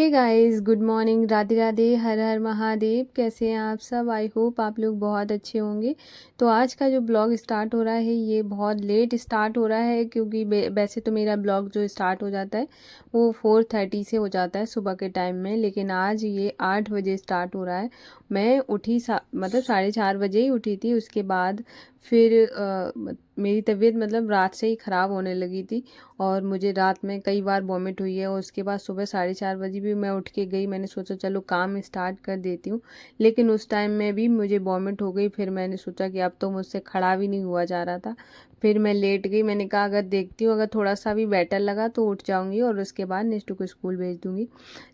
हे guys, good morning, Radhe Radhe, Har Har Mahadev. कैसे हैं आप सब? आई होप आप लोग बहुत अच्छे होंगे। तो आज का जो ब्लॉग स्टार्ट हो रहा है ये बहुत लेट स्टार्ट हो रहा है, क्योंकि वैसे तो मेरा ब्लॉग जो स्टार्ट हो जाता है वो 4:30 से हो जाता है सुबह के टाइम में, लेकिन आज ये 8 बजे स्टार्ट हो रहा है। मैं उठी मतलब 4:30 बजे ही उठी थी। उसके बाद फिर मेरी तबीयत मतलब रात से ही ख़राब होने लगी थी और मुझे रात में कई बार वॉमिट हुई है। और उसके बाद सुबह 4:30 बजे भी मैं उठ के गई, मैंने सोचा चलो काम स्टार्ट कर देती हूँ, लेकिन उस टाइम में भी मुझे वॉमिट हो गई। फिर मैंने सोचा कि अब तो मुझसे खड़ा भी नहीं हुआ जा रहा था। फिर मैं लेट गई। मैंने कहा अगर देखती हूँ, अगर थोड़ा सा भी बेटर लगा तो उठ जाऊँगी और उसके बाद निष्ठू को स्कूल भेज दूँगी।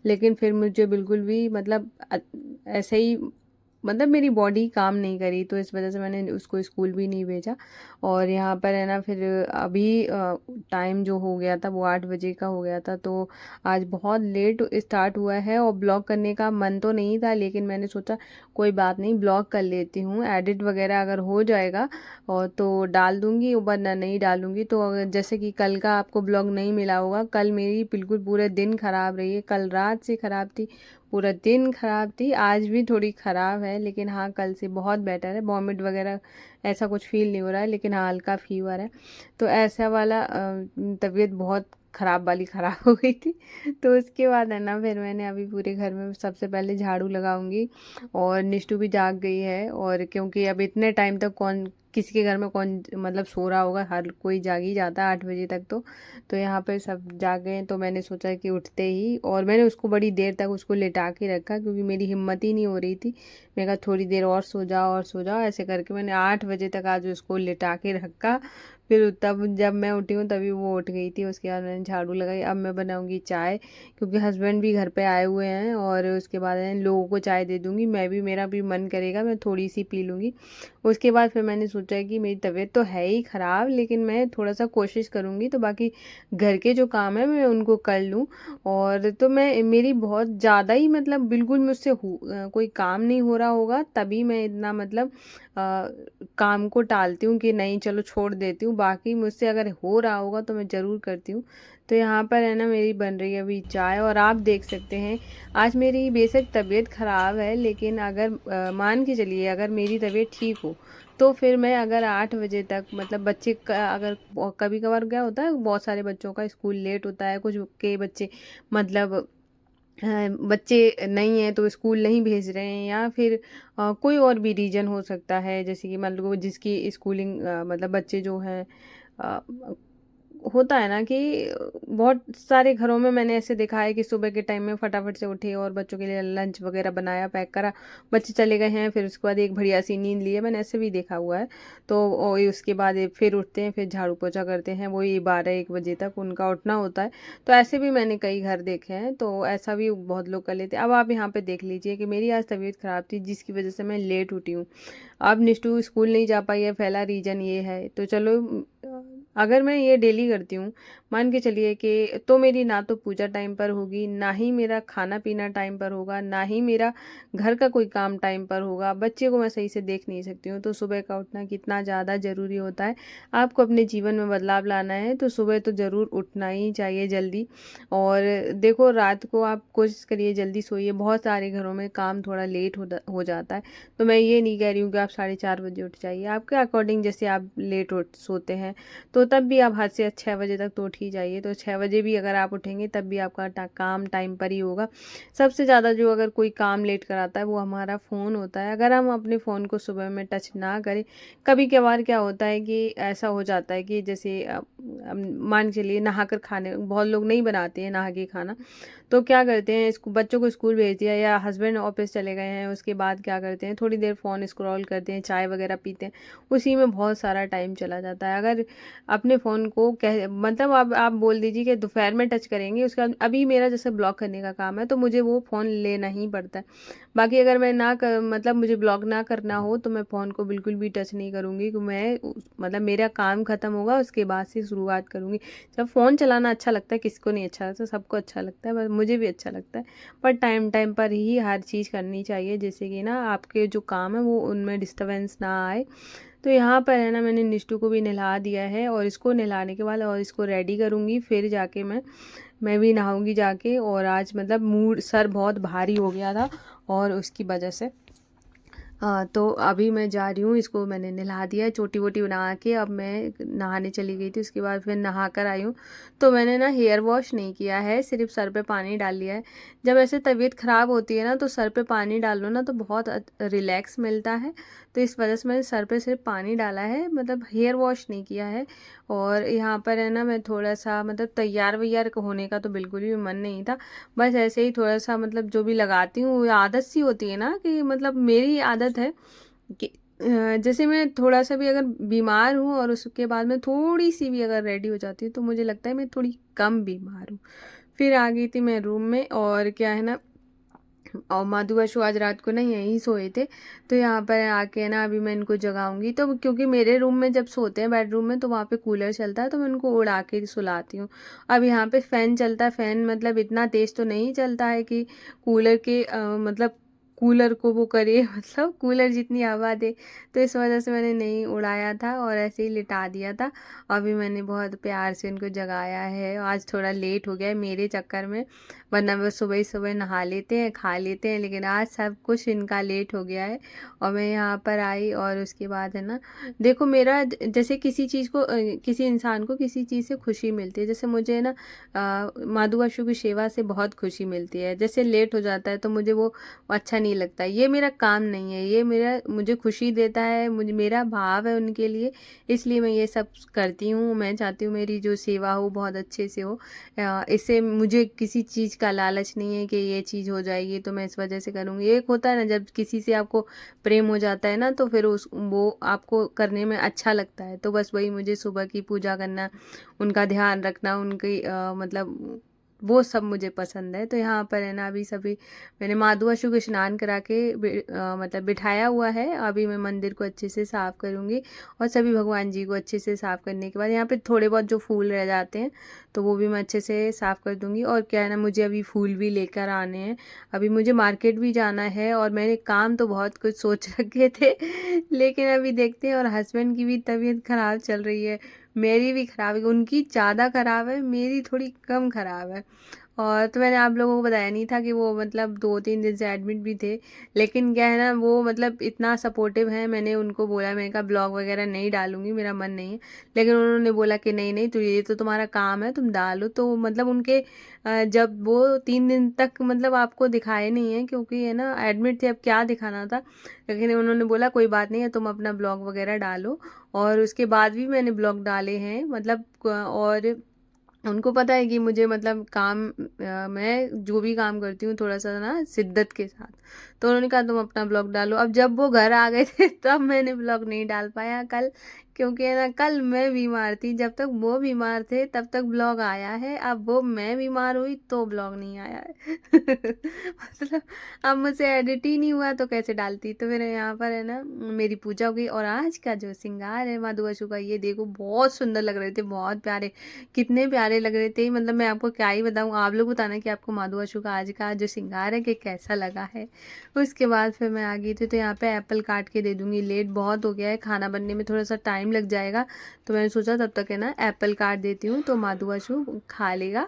लेकिन फिर मुझे बिल्कुल भी मतलब ऐसे ही मतलब मेरी बॉडी काम नहीं करी, तो इस वजह से मैंने उसको स्कूल भी नहीं भेजा। और यहाँ पर है ना, फिर अभी टाइम जो हो गया था वो 8 बजे का हो गया था। तो आज बहुत लेट स्टार्ट हुआ है और ब्लॉग करने का मन तो नहीं था, लेकिन मैंने सोचा कोई बात नहीं, ब्लॉग कर लेती हूँ। एडिट वगैरह अगर हो जाएगा और तो डाल दूँगी, वरना नहीं डालूँगी। तो जैसे कि कल का आपको ब्लॉग नहीं मिला होगा, कल मेरी बिल्कुल पूरे दिन ख़राब रही है। कल रात से ख़राब थी, पूरा दिन ख़राब थी। आज भी थोड़ी ख़राब है, लेकिन हाँ कल से बहुत बेटर है। वॉमिट वगैरह ऐसा कुछ फ़ील नहीं हो रहा है, लेकिन हाँ हल्का फीवर है। तो ऐसा वाला तबीयत बहुत ख़राब वाली ख़राब हो गई थी। तो उसके बाद है ना, फिर मैंने अभी पूरे घर में सबसे पहले झाड़ू लगाऊंगी। और निष्ठू भी जाग गई है, और क्योंकि अब इतने टाइम तक कौन किसी के घर में कौन मतलब सो रहा होगा, हर कोई जाग ही जाता है 8 बजे तक। तो यहाँ पे सब जाग गए हैं, तो मैंने सोचा कि उठते ही, और मैंने उसको बड़ी देर तक उसको लेटा के रखा क्योंकि मेरी हिम्मत ही नहीं हो रही थी। मैं कहा थोड़ी देर और सो जाओ और सो जाओ, ऐसे करके मैंने 8 बजे तक आज उसको लेटा के रखा। फिर तब जब मैं उठी हूँ तभी वो उठ गई थी। उसके बाद मैंने झाड़ू लगाई। अब मैं बनाऊंगी चाय, क्योंकि हस्बैंड भी घर पे आए हुए हैं, और उसके बाद लोगों को चाय दे दूंगी। मैं भी, मेरा भी मन करेगा, मैं थोड़ी सी पी लूँगी। उसके बाद फिर मैंने सोचा कि मेरी तबीयत तो है ही ख़राब, लेकिन मैं थोड़ा सा कोशिश करूँगी तो बाकी घर के जो काम है मैं उनको कर लूँ। और तो मैं, मेरी बहुत ज़्यादा ही मतलब बिल्कुल मुझसे कोई काम नहीं हो रहा होगा तभी मैं इतना मतलब काम को टालती हूँ कि नहीं चलो छोड़ देती हूँ। बाकी मुझसे अगर हो रहा होगा तो मैं ज़रूर करती हूँ। तो यहाँ पर है ना, मेरी बन रही है अभी चाय, और आप देख सकते हैं आज मेरी बेशक तबीयत ख़राब है, लेकिन अगर मान के चलिए अगर मेरी तबीयत ठीक हो तो फिर मैं अगर 8 बजे तक मतलब बच्चे का अगर कभी कभार क्या होता है, बहुत सारे बच्चों का स्कूल लेट होता है, कुछ के बच्चे मतलब बच्चे नहीं हैं तो स्कूल नहीं भेज रहे हैं, या फिर कोई और भी रीज़न हो सकता है, जैसे कि मतलब जिसकी स्कूलिंग मतलब बच्चे जो हैं अ, होता है ना कि बहुत सारे घरों में मैंने ऐसे देखा है कि सुबह के टाइम में फटाफट से उठे और बच्चों के लिए लंच वगैरह बनाया, पैक करा, बच्चे चले गए हैं, फिर उसके बाद एक बढ़िया सी नींद ली है, मैंने ऐसे भी देखा हुआ है। तो उसके बाद फिर उठते हैं, फिर झाड़ू पोछा करते हैं, वही 12-1 बजे तक उनका उठना होता है। तो ऐसे भी मैंने कई घर देखे हैं, तो ऐसा भी बहुत लोग कर लेते हैं। अब आप यहाँ पे देख लीजिए कि मेरी आज तबीयत ख़राब थी, जिसकी वजह से मैं लेट उठी हूँ। अब निष्ठू स्कूल नहीं जा पाई है, पहला रीज़न ये है। तो चलो अगर मैं ये डेली करती हूँ, मान के चलिए कि तो मेरी ना तो पूजा टाइम पर होगी, ना ही मेरा खाना पीना टाइम पर होगा, ना ही मेरा घर का कोई काम टाइम पर होगा। बच्चे को मैं सही से देख नहीं सकती हूँ। तो सुबह का उठना कितना ज़्यादा ज़रूरी होता है। आपको अपने जीवन में बदलाव लाना है तो सुबह तो ज़रूर उठना ही चाहिए जल्दी। और देखो रात को आप कोशिश करिए जल्दी सोइए। बहुत सारे घरों में काम थोड़ा लेट हो जाता है। तो मैं ये नहीं कह रही हूँ कि आप 4:30 बजे उठ जाइए, आपके अकॉर्डिंग जैसे आप लेट उठ सोते हैं तो तब भी आप हद से 6 बजे तक तो उठ ही जाइए। तो 6 बजे भी अगर आप उठेंगे तब भी आपका काम टाइम पर ही होगा। सबसे ज़्यादा जो अगर कोई काम लेट कराता है वो हमारा फ़ोन होता है। अगर हम अपने फ़ोन को सुबह में टच ना करें, कभी कभार क्या होता है कि ऐसा हो जाता है कि जैसे मान के चलिए नहाकर खाने, बहुत लोग नहीं बनाते हैं नहा के खाना, तो क्या करते हैं, इसको बच्चों को स्कूल भेज दिया या हस्बैंड ऑफिस चले गए हैं, उसके बाद क्या करते हैं, थोड़ी देर फ़ोन स्क्रॉल करते हैं, चाय वगैरह पीते हैं, उसी में बहुत सारा टाइम चला जाता है। अगर अपने फ़ोन को कह मतलब आप बोल दीजिए कि दोपहर में टच करेंगे, उसके बाद अभी मेरा जैसे ब्लॉक करने का काम है तो मुझे वो फ़ोन लेना ही पड़ता है। बाकी अगर मैं ना कर मतलब मुझे ब्लॉक ना करना हो तो मैं फ़ोन को बिल्कुल भी टच नहीं करूँगी, कि मैं मतलब मेरा काम ख़त्म होगा उसके बाद से शुरुआत करूँगी। जब फ़ोन चलाना अच्छा लगता है, किसको नहीं अच्छा लगता, सबको अच्छा लगता है, बस मुझे भी अच्छा लगता है। पर टाइम टाइम पर ही हर चीज़ करनी चाहिए, जिससे कि ना आपके जो काम है वो उनमें डिस्टर्बेंस ना आए। तो यहाँ पर है ना मैंने निष्ठू को भी नहला दिया है और इसको नहलाने के बाद और इसको रेडी करूँगी, फिर जाके मैं भी नहाऊँगी जाके। और आज मतलब सर बहुत भारी हो गया था और उसकी वजह से तो अभी मैं जा रही हूँ, इसको मैंने नहला दिया है, चोटी वोटी बना के अब मैं नहाने चली गई थी। उसके बाद फिर नहा कर आई हूँ। तो मैंने ना हेयर वॉश नहीं किया है, सिर्फ सर पे पानी डाल लिया है। जब ऐसे तबीयत ख़राब होती है ना तो सर पे पानी डाल लो ना तो बहुत रिलैक्स मिलता है। तो इस वजह से मैंने सर पे सिर्फ पानी डाला है, मतलब हेयर वॉश नहीं किया है। और यहाँ पर है ना मैं थोड़ा सा मतलब तैयार वैयार होने का तो बिल्कुल भी मन नहीं था, बस ऐसे ही थोड़ा सा मतलब जो भी लगाती हूँ आदत सी होती है ना, कि मतलब मेरी आदत है कि जैसे मैं थोड़ा सा भी अगर बीमार हूँ और उसके बाद में थोड़ी सी भी अगर रेडी हो जाती हूँ तो मुझे लगता है मैं थोड़ी कम बीमार हूँ। फिर आ गई थी मैं रूम में, और क्या है ना, और माधु बशु आज रात को ना यहीं सोए थे। तो यहाँ पर आके ना अभी मैं इनको जगाऊंगी, तो क्योंकि मेरे रूम में जब सोते हैं बेडरूम में तो वहाँ पे कूलर चलता है, तो मैं उनको उड़ा के सुलाती हूँ। अब यहाँ पे फ़ैन चलता है, फ़ैन मतलब इतना तेज़ तो नहीं चलता है कि कूलर के मतलब कूलर को वो करे मतलब कूलर जितनी हवा दे। तो इस वजह से मैंने नहीं उड़ाया था और ऐसे ही लिटा दिया था। अभी मैंने बहुत प्यार से उनको जगाया है। आज थोड़ा लेट हो गया है मेरे चक्कर में, वरना वो सुबह ही सुबह नहा लेते हैं, खा लेते हैं, लेकिन आज सब कुछ इनका लेट हो गया है। और मैं यहाँ पर आई और उसके बाद है ना, देखो मेरा जैसे किसी चीज़ को किसी इंसान को किसी चीज़ से खुशी मिलती है, जैसे मुझे है ना माधु बशु की सेवा से बहुत खुशी मिलती है। जैसे लेट हो जाता है तो मुझे वो अच्छा नहीं लगता, ये मेरा काम नहीं है, ये मुझे खुशी देता है, मुझे मेरा भाव है उनके लिए, इसलिए मैं ये सब करती हूँ। मैं चाहती हूँ मेरी जो सेवा हो बहुत अच्छे से हो। इससे मुझे किसी चीज़ का लालच नहीं है कि ये चीज़ हो जाएगी तो मैं इस वजह से करूँगी। एक होता है ना जब किसी से आपको प्रेम हो जाता है ना तो फिर उस वो आपको करने में अच्छा लगता है। तो बस वही मुझे सुबह की पूजा करना, उनका ध्यान रखना, उनकी मतलब वो सब मुझे पसंद है। तो यहाँ पर है ना अभी सभी मैंने माधु बशु को स्नान करा के मतलब बिठाया हुआ है। अभी मैं मंदिर को अच्छे से साफ़ करूँगी और सभी भगवान जी को अच्छे से साफ़ करने के बाद यहाँ पे थोड़े बहुत जो फूल रह जाते हैं तो वो भी मैं अच्छे से साफ़ कर दूँगी। और क्या है ना, मुझे अभी फूल भी लेकर आने हैं, अभी मुझे मार्केट भी जाना है और मैंने काम तो बहुत कुछ सोच रखे थे लेकिन अभी देखते हैं। और हस्बैंड की भी तबीयत ख़राब चल रही है, मेरी भी ख़राब है, उनकी ज़्यादा ख़राब है, मेरी थोड़ी कम ख़राब है। और तो मैंने आप लोगों को बताया नहीं था कि वो मतलब 2-3 दिन से एडमिट भी थे, लेकिन क्या है ना वो मतलब इतना सपोर्टिव है। मैंने उनको बोला, मैंने कहा ब्लॉग वगैरह नहीं डालूंगी, मेरा मन नहीं है, लेकिन उन्होंने बोला कि नहीं नहीं, तो ये तो तुम्हारा काम है, तुम डालो। तो मतलब उनके जब वो 3 दिन तक मतलब आपको दिखाए नहीं है क्योंकि है ना एडमिट थे, अब क्या दिखाना था, लेकिन उन्होंने बोला कोई बात नहीं है, तुम अपना ब्लॉग वगैरह डालो। और उसके बाद भी मैंने ब्लॉग डाले हैं मतलब और उनको पता है कि मुझे मतलब काम मैं जो भी काम करती हूँ थोड़ा सा ना शिद्दत के साथ। तो उन्होंने कहा तुम अपना ब्लॉग डालो। अब जब वो घर आ गए थे तब मैंने ब्लॉग नहीं डाल पाया कल, क्योंकि है ना कल मैं बीमार थी, जब तक वो बीमार थे तब तक ब्लॉग आया है, अब वो मैं बीमार हुई तो ब्लॉग नहीं आया है मतलब अब मुझसे एडिट ही नहीं हुआ तो कैसे डालती। तो फिर यहाँ पर है ना मेरी पूजा हो गई। और आज का जो श्रृंगार है माधु बशु का, ये देखो बहुत सुंदर लग रहे थे, बहुत प्यारे, कितने प्यारे लग रहे थे, मतलब मैं आपको क्या ही बताऊँ। आप लोग बताना कि आपको माधु बशु का आज का जो श्रृंगार है कि कैसा लगा है। उसके बाद फिर मैं आ गई थी, तो यहाँ पे एप्पल काट के दे दूँगी, लेट बहुत हो गया है, खाना बनने में थोड़ा सा टाइम लग जाएगा। तो मैंने सोचा तब तक है ना एप्पल काट देती हूँ तो माधु बशु खा लेगा।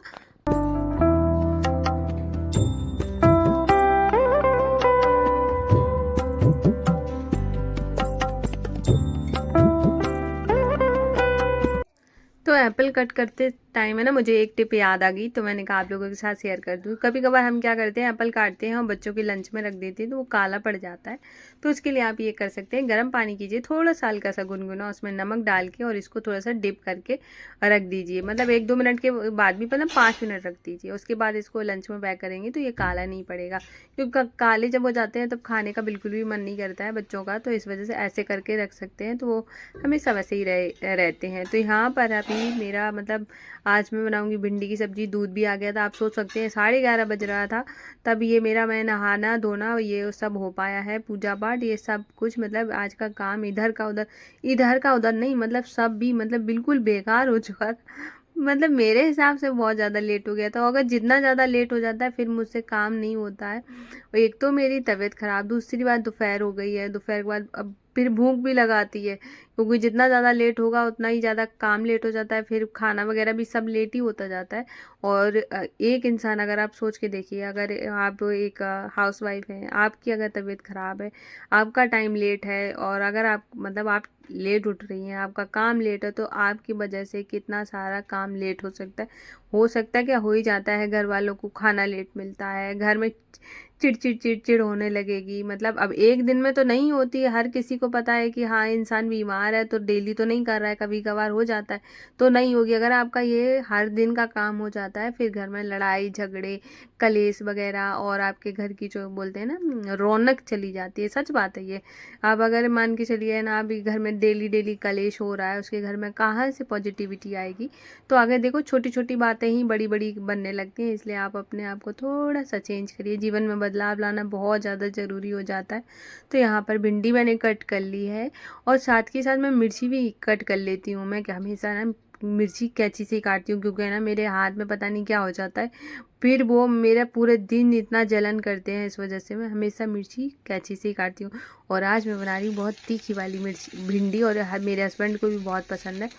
तो एप्पल कट करते टाइम है ना मुझे एक टिप याद आ गई, तो मैंने कहा आप लोगों के साथ शेयर कर दूँ। कभी कभार हम क्या करते हैं, एप्पल काटते हैं और बच्चों के लंच में रख देते हैं तो वो काला पड़ जाता है। तो उसके लिए आप ये कर सकते हैं, गर्म पानी कीजिए, थोड़ा सा हल्का सा गुनगुना, उसमें नमक डाल के और इसको थोड़ा सा डिप करके रख दीजिए, मतलब 1-2 मिनट के बाद भी, मतलब 5 मिनट रख दीजिए। उसके बाद इसको लंच में पैक करेंगे तो ये काला नहीं पड़ेगा, क्योंकि काले जब हो जाते हैं तब खाने का बिल्कुल भी मन नहीं करता है बच्चों का। तो इस वजह से ऐसे करके रख सकते हैं तो वो हमेशा वैसे ही रहते हैं। तो यहाँ पर अभी मेरा मतलब आज मैं बनाऊंगी भिंडी की सब्जी, दूध भी आ गया था, आप सोच सकते हैं 11:30 बज रहा था तब ये मेरा मैं नहाना धोना ये सब हो पाया है, पूजा पाठ ये सब कुछ, मतलब आज का काम इधर का उधर, इधर का उधर नहीं, मतलब सब भी मतलब बिल्कुल बेकार हो चुका था मतलब मेरे हिसाब से बहुत ज़्यादा लेट हो गया था। अगर जितना ज़्यादा लेट हो जाता है फिर मुझसे काम नहीं होता है। और एक तो मेरी तबीयत ख़राब, दूसरी बात दोपहर हो गई है, दोपहर के बाद अब फिर भूख भी लगाती है, क्योंकि जितना ज़्यादा लेट होगा उतना ही ज़्यादा काम लेट हो जाता है, फिर खाना वगैरह भी सब लेट ही होता जाता है। और एक इंसान, अगर आप सोच के देखिए, अगर आप एक हाउस वाइफ हैं, आपकी अगर तबीयत ख़राब है, आपका टाइम लेट है, और अगर आप मतलब आप लेट उठ रही हैं, आपका काम लेट है, तो आपकी वजह से कितना सारा काम लेट हो सकता है क्या, हो ही जाता है। घर वालों को खाना लेट मिलता है, घर में चिड़चिड़ चिड़चिड़ होने लगेगी। मतलब अब एक दिन में तो नहीं होती है, हर किसी को पता है कि हाँ इंसान बीमार है तो डेली तो नहीं कर रहा है, कभी कभार हो जाता है तो नहीं होगी। अगर आपका ये हर दिन का काम हो जाता है, फिर घर में लड़ाई झगड़े कलेश वगैरह, और आपके घर की जो बोलते हैं ना रौनक चली जाती है। सच बात है ये। आप अगर मान के चलिए ना, अभी घर में डेली डेली कलेश हो रहा है, उसके घर में कहाँ से पॉजिटिविटी आएगी। तो आगे देखो, छोटी छोटी बातें ही बड़ी बड़ी बनने लगती हैं। इसलिए आप अपने आप को थोड़ा सा चेंज करिए, जीवन में बदलाव लाना बहुत ज़्यादा ज़रूरी हो जाता है। तो यहाँ पर भिंडी मैंने कट कर ली है, और साथ के साथ मैं मिर्ची भी कट कर लेती हूँ। मैं क्या हमेशा ना मिर्ची कैंची से ही काटती हूँ, क्योंकि ना मेरे हाथ में पता नहीं क्या हो जाता है, फिर वो मेरा पूरे दिन इतना जलन करते हैं। इस वजह से मैं हमेशा मिर्ची कैंची से ही काटती हूँ। और आज मैं बना रही हूँ बहुत तीखी वाली मिर्ची भिंडी, और मेरे हस्बैंड को भी बहुत पसंद है,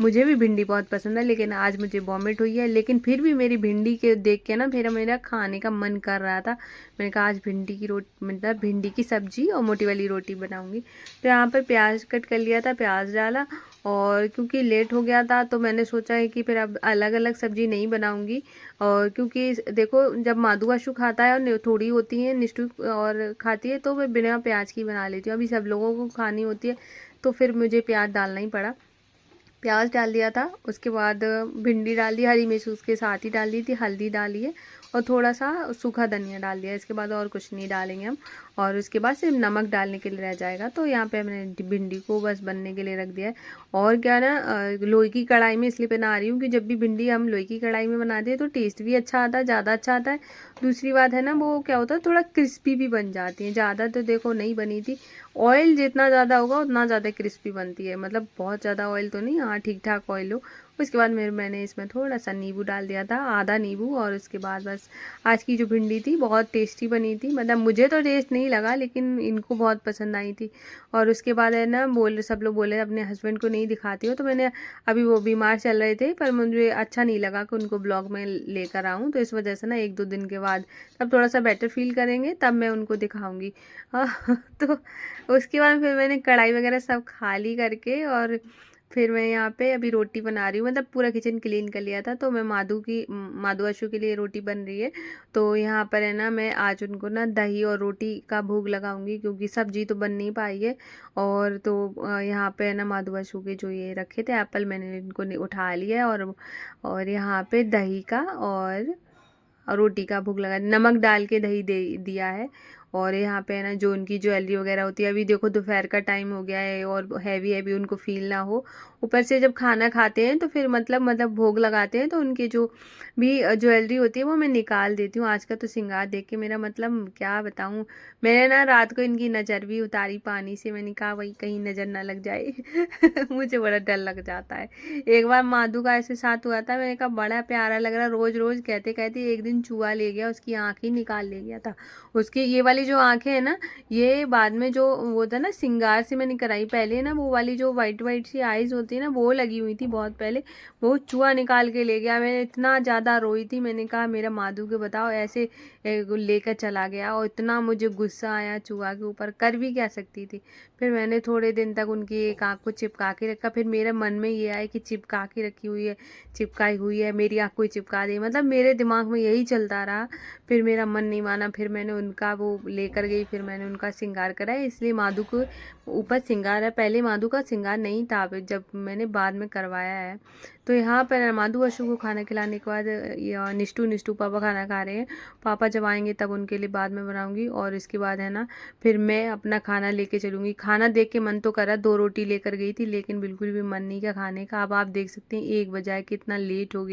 मुझे भी भिंडी बहुत पसंद है। लेकिन आज मुझे वॉमिट हुई है, लेकिन फिर भी मेरी भिंडी के देख के ना फिर मेरा खाने का मन कर रहा था। मैंने कहा आज भिंडी की रोटी, मतलब भिंडी की सब्जी और मोटी वाली रोटी बनाऊंगी। तो यहाँ पर प्याज कट कर लिया था, प्याज डाला, और क्योंकि लेट हो गया था तो मैंने सोचा है कि फिर अब अलग अलग सब्जी नहीं बनाऊंगी। और क्योंकि देखो, जब माधु आशु खाता है और थोड़ी होती है निष्ठू और खाती है, तो मैं बिना प्याज की बना लेती हूँ। अभी सब लोगों को खानी होती है तो फिर मुझे प्याज डालना ही पड़ा। प्याज डाल दिया था, उसके बाद भिंडी डाल दी, हरी मिर्च उसके साथ ही डाल दी थी, हल्दी डाली है, और थोड़ा सा सूखा धनिया डाल दिया। इसके बाद और कुछ नहीं डालेंगे हम, और उसके बाद सिर्फ नमक डालने के लिए रह जाएगा। तो यहाँ पे मैंने भिंडी को बस बनने के लिए रख दिया है। और क्या ना, लोई की कढ़ाई में इसलिए बना रही हूँ कि जब भी भिंडी हम लोई की कढ़ाई में बनाते हैं तो टेस्ट भी अच्छा आता है, ज़्यादा अच्छा आता है। दूसरी बात है ना, वो क्या होता है, थोड़ा क्रिस्पी भी बन जाती है। ज़्यादा तो देखो नहीं बनी थी, ऑयल जितना ज़्यादा होगा उतना ज़्यादा क्रिस्पी बनती है। मतलब बहुत ज़्यादा ऑयल तो नहीं, हाँ ठीक ठाक ऑयल हो। उसके बाद मैंने इसमें थोड़ा सा नींबू डाल दिया था, आधा नींबू। और उसके बाद बस, आज की जो भिंडी थी बहुत टेस्टी बनी थी। मतलब मुझे तो टेस्ट नहीं लगा, लेकिन इनको बहुत पसंद आई थी। और उसके बाद है ना, सब लोग बोले अपने हस्बैंड को नहीं दिखाती हो, तो मैंने, अभी वो बीमार चल रहे थे, पर मुझे अच्छा नहीं लगा कि उनको ब्लॉग में लेकर आऊँ, तो इस वजह से ना 1-2 दिन के बाद, तब थोड़ा सा बेटर फील करेंगे तब मैं उनको दिखाऊंगी। तो उसके बाद फिर मैंने कढ़ाई वगैरह सब खाली करके, और फिर मैं यहाँ पे अभी रोटी बना रही हूँ। मतलब पूरा किचन क्लीन कर लिया था, तो मैं माधु आशु के लिए रोटी बन रही है। तो यहाँ पर है ना, मैं आज उनको ना दही और रोटी का भोग लगाऊंगी, क्योंकि सब्जी तो बन नहीं पाई है। और तो यहाँ पे है ना, माधु आशु के जो ये रखे थे एप्पल, मैंने इनको उठा लिया है, और यहाँ पे दही का और रोटी का भोग लगा, नमक डाल के दही दे दिया है। और यहाँ पे है ना, जो उनकी ज्वेलरी वगैरह होती है, अभी देखो दोपहर का टाइम हो गया है और हैवी हैवी उनको फील ना हो। ऊपर से जब खाना खाते हैं तो फिर मतलब भोग लगाते हैं, तो उनकी जो भी ज्वेलरी होती है वो मैं निकाल देती हूँ। आज का तो श्रृंगार देख के मेरा मतलब क्या बताऊँ, मैंने ना रात को इनकी नज़र भी उतारी पानी से, मैंने कहा वही कहीं नज़र ना लग जाए। मुझे बड़ा डर लग जाता है। एक बार माधु का ऐसे साथ हुआ था, मैंने कहा बड़ा प्यारा लग रहा, रोज रोज कहते कहते एक दिन चूहा ले गया, उसकी आँख ही निकाल ले गया था। उसकी ये वाली जो आँखें है ना, ये बाद में जो वो था ना, श्रृंगार से मैंने कराई। पहले ना वो वाली जो वाइट वाइट सी आईज होती है ना, वो लगी हुई थी बहुत पहले, वो चूहा निकाल के ले गया। मैंने इतना ज़्यादा रोई थी, मैंने कहा मेरा माधु के बताओ ऐसे लेकर चला गया, और इतना मुझे गुस्सा आया चूहा के ऊपर, कर भी क्या सकती थी। फिर मैंने थोड़े दिन तक उनकी एक आँख को चिपका के रखा। फिर मेरे मन में ये आया कि चिपका के रखी हुई है, चिपकाई हुई है, मेरी आँख को ही चिपका दी। मतलब मेरे दिमाग में यही चलता रहा। फिर मेरा मन नहीं माना, फिर मैंने उनका वो लेकर गई, फिर मैंने उनका श्रृंगार कराया। इसलिए माधु को ऊपर श्रृंगार है, पहले माधु का श्रृंगार नहीं था, जब मैंने बाद में करवाया है। तो यहाँ पर माधु अशु को खाना खिलाने के बाद निष्ठू पापा खाना खा रहे हैं। पापा जब आएंगे तब उनके लिए बाद में बनाऊंगी। और इसके बाद है ना, फिर मैं अपना खाना लेके चलूँगी। खाना देख के मन तो करा, 2 रोटी लेकर गई थी, लेकिन बिल्कुल भी मन नहीं किया खाने का। अब आप देख सकते हैं 1 बजा है, कितना लेट हो गया।